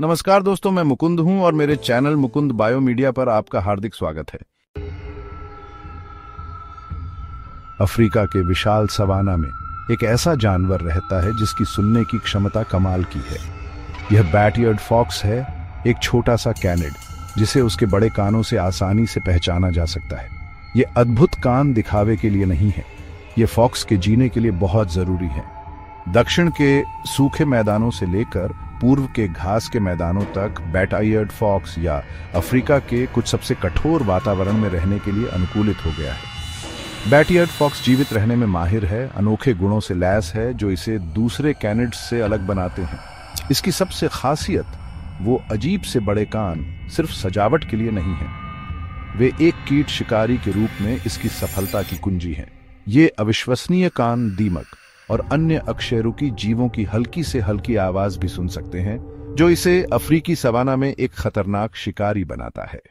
नमस्कार दोस्तों, मैं मुकुंद हूं और मेरे चैनल मुकुंद बायो मीडिया पर आपका हार्दिक स्वागत है। अफ्रीका के विशाल सवाना में एक ऐसा जानवर रहता है जिसकी सुनने की क्षमता कमाल की है। यह बैट-ईयर्ड फॉक्स है, एक छोटा सा कैनिड जिसे उसके बड़े कानों से आसानी से पहचाना जा सकता है। ये अद्भुत कान दिखावे के लिए नहीं है, ये फॉक्स के जीने के लिए बहुत जरूरी है। दक्षिण के सूखे मैदानों से लेकर पूर्व के घास के मैदानों तक बैट-ईयर्ड फॉक्स या अफ्रीका के कुछ सबसे कठोर वातावरण में रहने के लिए अनुकूलित हो गया है। बैट-ईयर्ड फॉक्स जीवित रहने में माहिर है, अनोखे गुणों से लैस है जो इसे दूसरे कैनिड्स से अलग बनाते हैं। इसकी सबसे खासियत वो अजीब से बड़े कान सिर्फ सजावट के लिए नहीं है, वे एक कीट शिकारी के रूप में इसकी सफलता की कुंजी हैं। ये अविश्वसनीय कान दीमक और अन्य अकशेरुकी जीवों की हल्की से हल्की आवाज भी सुन सकते हैं, जो इसे अफ्रीकी सवाना में एक खतरनाक शिकारी बनाता है।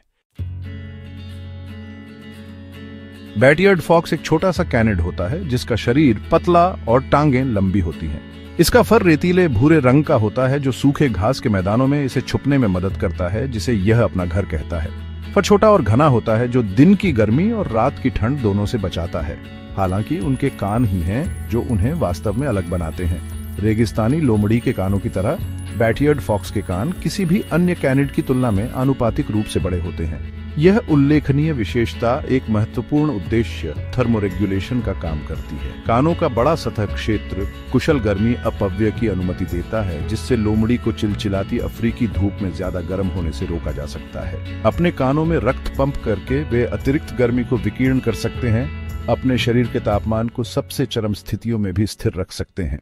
बैट-ईयर्ड फॉक्स एक छोटा सा कैनिड होता है जिसका शरीर पतला और टांगें लंबी होती हैं। इसका फर रेतीले भूरे रंग का होता है जो सूखे घास के मैदानों में इसे छुपने में मदद करता है, जिसे यह अपना घर कहता है। फर छोटा और घना होता है जो दिन की गर्मी और रात की ठंड दोनों से बचाता है। हालांकि उनके कान ही हैं जो उन्हें वास्तव में अलग बनाते हैं। रेगिस्तानी लोमड़ी के कानों की तरह बैट-ईयर्ड फॉक्स के कान किसी भी अन्य कैनिड की तुलना में आनुपातिक रूप से बड़े होते हैं। यह उल्लेखनीय विशेषता एक महत्वपूर्ण उद्देश्य थर्मोरेगुलेशन का काम करती है। कानों का बड़ा सतह क्षेत्र कुशल गर्मी अपव्यय की अनुमति देता है, जिससे लोमड़ी को चिलचिलाती अफ्रीकी धूप में ज्यादा गर्म होने से रोका जा सकता है। अपने कानों में रक्त पंप करके वे अतिरिक्त गर्मी को विकीर्ण कर सकते हैं, अपने शरीर के तापमान को सबसे चरम स्थितियों में भी स्थिर रख सकते हैं।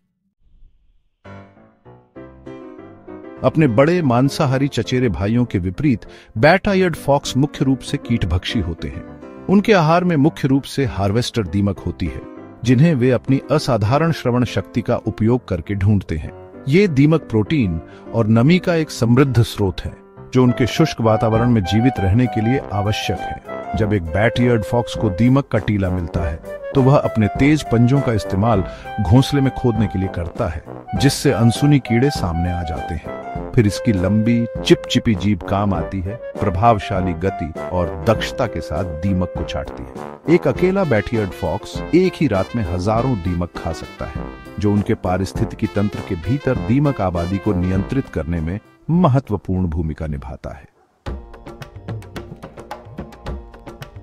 अपने बड़े मांसाहारी चचेरे भाइयों के विपरीत बैट-ईयर्ड फॉक्स मुख्य रूप से कीटभक्षी होते हैं। उनके आहार में मुख्य रूप से हार्वेस्टर दीमक होती है, जिन्हें वे अपनी असाधारण श्रवण शक्ति का उपयोग करके ढूंढते हैं। ये दीमक प्रोटीन और नमी का एक समृद्ध स्रोत है, जो उनके शुष्क वातावरण में जीवित रहने के लिए आवश्यक है। जब एक बैट-ईयर्ड फॉक्स को दीमक का टीला मिलता है, तो वह अपने तेज पंजों का इस्तेमाल घोंसले में खोदने के लिए करता है, जिससे अनसुनी कीड़े सामने आ जाते हैं। फिर इसकी लंबी चिपचिपी जीभ काम आती है, प्रभावशाली गति और दक्षता के साथ दीमक को छाटती है। एक अकेला बैट-ईयर्ड फॉक्स एक ही रात में हजारों दीमक खा सकता है, जो उनके पारिस्थितिकी तंत्र के भीतर दीमक आबादी को नियंत्रित करने में महत्वपूर्ण भूमिका निभाता है।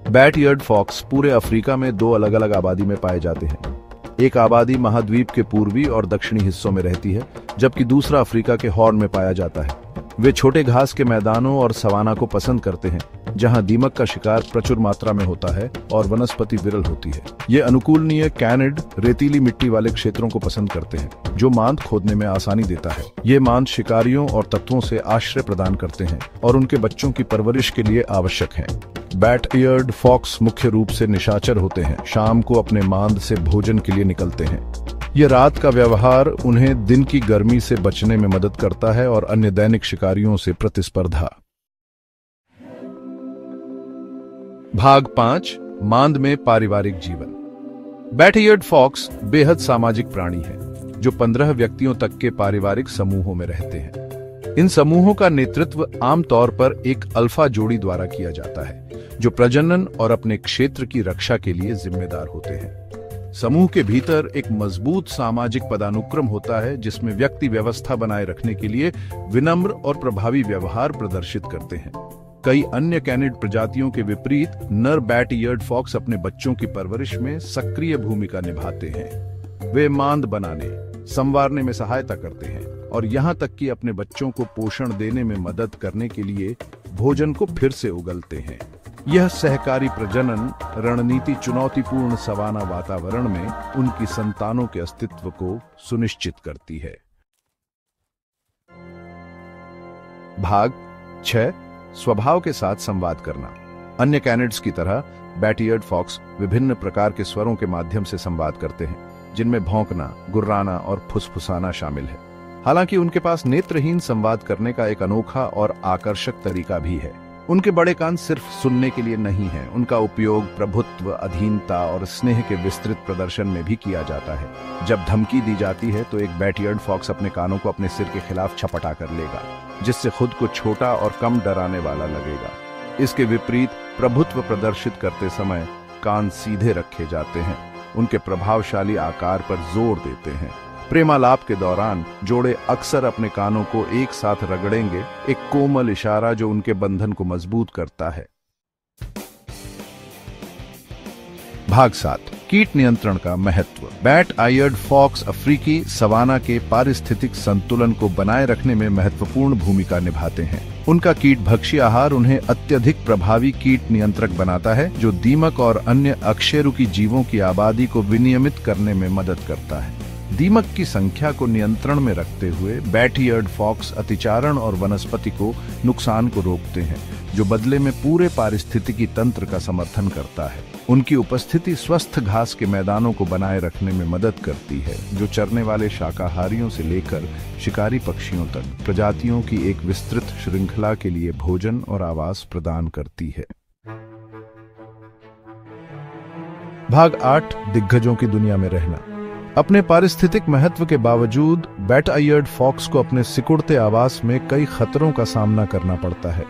बैट-ईयर्ड फॉक्स पूरे अफ्रीका में दो अलग अलग आबादी में पाए जाते हैं। एक आबादी महाद्वीप के पूर्वी और दक्षिणी हिस्सों में रहती है, जबकि दूसरा अफ्रीका के हॉर्न में पाया जाता है। वे छोटे घास के मैदानों और सवाना को पसंद करते हैं, जहां दीमक का शिकार प्रचुर मात्रा में होता है और वनस्पति विरल होती है। ये अनुकूलनीय कैनिड रेतीली मिट्टी वाले क्षेत्रों को पसंद करते हैं, जो मांद खोदने में आसानी देता है। ये मांद शिकारियों और तत्वों से आश्रय प्रदान करते हैं और उनके बच्चों की परवरिश के लिए आवश्यक हैं। बैट-ईयर्ड फॉक्स मुख्य रूप से निशाचर होते हैं, शाम को अपने मांद से भोजन के लिए निकलते हैं। यह रात का व्यवहार उन्हें दिन की गर्मी से बचने में मदद करता है और अन्य दैनिक शिकारियों से प्रतिस्पर्धा। भाग 5, मांद में पारिवारिक जीवन। बैट-ईयर्ड फॉक्स बेहद सामाजिक प्राणी है, जो 15 व्यक्तियों तक के पारिवारिक समूहों में रहते हैं। इन समूहों का नेतृत्व आमतौर पर एक अल्फा जोड़ी द्वारा किया जाता है, जो प्रजनन और अपने क्षेत्र की रक्षा के लिए जिम्मेदार होते हैं। समूह के भीतर एक मजबूत सामाजिक पदानुक्रम होता है, जिसमें व्यक्ति व्यवस्था बनाए रखने के लिए विनम्र और प्रभावी व्यवहार प्रदर्शित करते हैं। कई अन्य कैनिड प्रजातियों के विपरीत नर बैट-ईयर्ड फॉक्स अपने बच्चों की परवरिश में सक्रिय भूमिका निभाते हैं। वे मांद बनाने, संवारने में सहायता करते हैं और यहाँ तक कि अपने बच्चों को पोषण देने में मदद करने के लिए भोजन को फिर से उगलते हैं। यह सहकारी प्रजनन रणनीति चुनौतीपूर्ण सवाना वातावरण में उनकी संतानों के अस्तित्व को सुनिश्चित करती है। भाग 6, स्वभाव के साथ संवाद करना। अन्य कैनिड्स की तरह बैट-ईयर्ड फॉक्स विभिन्न प्रकार के स्वरों के माध्यम से संवाद करते हैं, जिनमें भौंकना, गुर्राना और फुसफुसाना शामिल है। हालांकि उनके पास नेत्रहीन संवाद करने का एक अनोखा और आकर्षक तरीका भी है। उनके बड़े कान सिर्फ सुनने के लिए नहीं हैं, उनका उपयोग प्रभुत्व, अधीनता और स्नेह के विस्तृत प्रदर्शन में भी किया जाता है। जब धमकी दी जाती है तो एक बैट-ईयर्ड फॉक्स अपने कानों को अपने सिर के खिलाफ छपटा कर लेगा, जिससे खुद को छोटा और कम डराने वाला लगेगा। इसके विपरीत प्रभुत्व प्रदर्शित करते समय कान सीधे रखे जाते हैं, उनके प्रभावशाली आकार पर जोर देते हैं। प्रेमालाप के दौरान जोड़े अक्सर अपने कानों को एक साथ रगड़ेंगे, एक कोमल इशारा जो उनके बंधन को मजबूत करता है। भाग 7, कीट नियंत्रण का महत्व। बैट-आयर्ड फॉक्स अफ्रीकी सवाना के पारिस्थितिक संतुलन को बनाए रखने में महत्वपूर्ण भूमिका निभाते हैं। उनका कीटभक्षी आहार उन्हें अत्यधिक प्रभावी कीट नियंत्रक बनाता है, जो दीमक और अन्य अकशेरुकी जीवों की आबादी को विनियमित करने में मदद करता है। दीमक की संख्या को नियंत्रण में रखते हुए बैट-ईयर्ड फॉक्स अतिचारण और वनस्पति को नुकसान को रोकते हैं, जो बदले में पूरे पारिस्थितिकी तंत्र का समर्थन करता है। उनकी उपस्थिति स्वस्थ घास के मैदानों को बनाए रखने में मदद करती है, जो चरने वाले शाकाहारियों से लेकर शिकारी पक्षियों तक प्रजातियों की एक विस्तृत श्रृंखला के लिए भोजन और आवास प्रदान करती है। भाग 8, दिग्गजों की दुनिया में रहना। अपने पारिस्थितिक महत्व के बावजूद बैट-आयर्ड फॉक्स को अपने सिकुड़ते आवास में कई खतरों का सामना करना पड़ता है।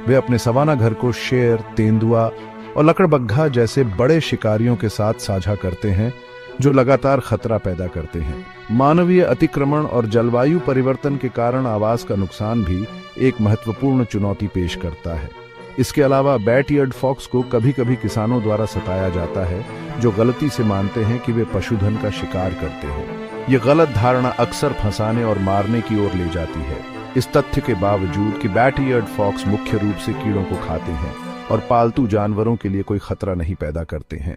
वे अपने सवाना घर को शेर, तेंदुआ और लकड़बग्घा जैसे बड़े शिकारियों के साथ साझा करते हैं, जो लगातार खतरा पैदा करते हैं। मानवीय अतिक्रमण और जलवायु परिवर्तन के कारण आवास का नुकसान भी एक महत्वपूर्ण चुनौती पेश करता है। इसके अलावा बैट-ईयर्ड फॉक्स को कभी कभी किसानों द्वारा सताया जाता है, जो गलती से मानते हैं कि वे पशुधन का शिकार करते हैं। ये गलत धारणा अक्सर फंसाने और मारने की ओर ले जाती है। इस तथ्य के बावजूद कि बैट-ईयर्ड फॉक्स मुख्य रूप से कीड़ों को खाते हैं और पालतू जानवरों के लिए कोई खतरा नहीं पैदा करते हैं।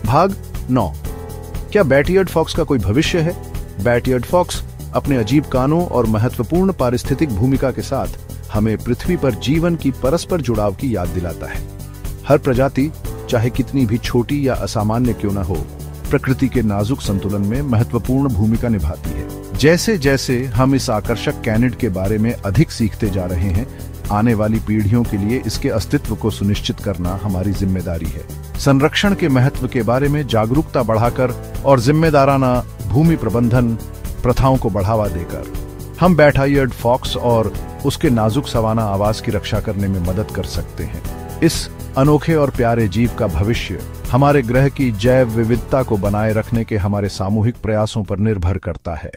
भाग 9, क्या बैट-ईयर्ड फॉक्स का कोई भविष्य है? बैट-ईयर्ड फॉक्स अपने अजीब कानों और महत्वपूर्ण पारिस्थितिक भूमिका के साथ हमें पृथ्वी पर जीवन की परस्पर जुड़ाव की याद दिलाता है। हर प्रजाति, चाहे कितनी भी छोटी या असामान्य क्यों न हो, प्रकृति के नाजुक संतुलन में महत्वपूर्ण भूमिका निभाती है। जैसे जैसे हम इस आकर्षक कैनिड के बारे में अधिक सीखते जा रहे हैं, आने वाली पीढ़ियों के लिए इसके अस्तित्व को सुनिश्चित करना हमारी जिम्मेदारी है। संरक्षण के महत्व के बारे में जागरूकता बढ़ाकर और जिम्मेदाराना भूमि प्रबंधन प्रथाओं को बढ़ावा देकर हम बैट-आयर्ड फॉक्स और उसके नाजुक सवाना आवास की रक्षा करने में मदद कर सकते हैं। इस अनोखे और प्यारे जीव का भविष्य हमारे ग्रह की जैव विविधता को बनाए रखने के हमारे सामूहिक प्रयासों पर निर्भर करता है।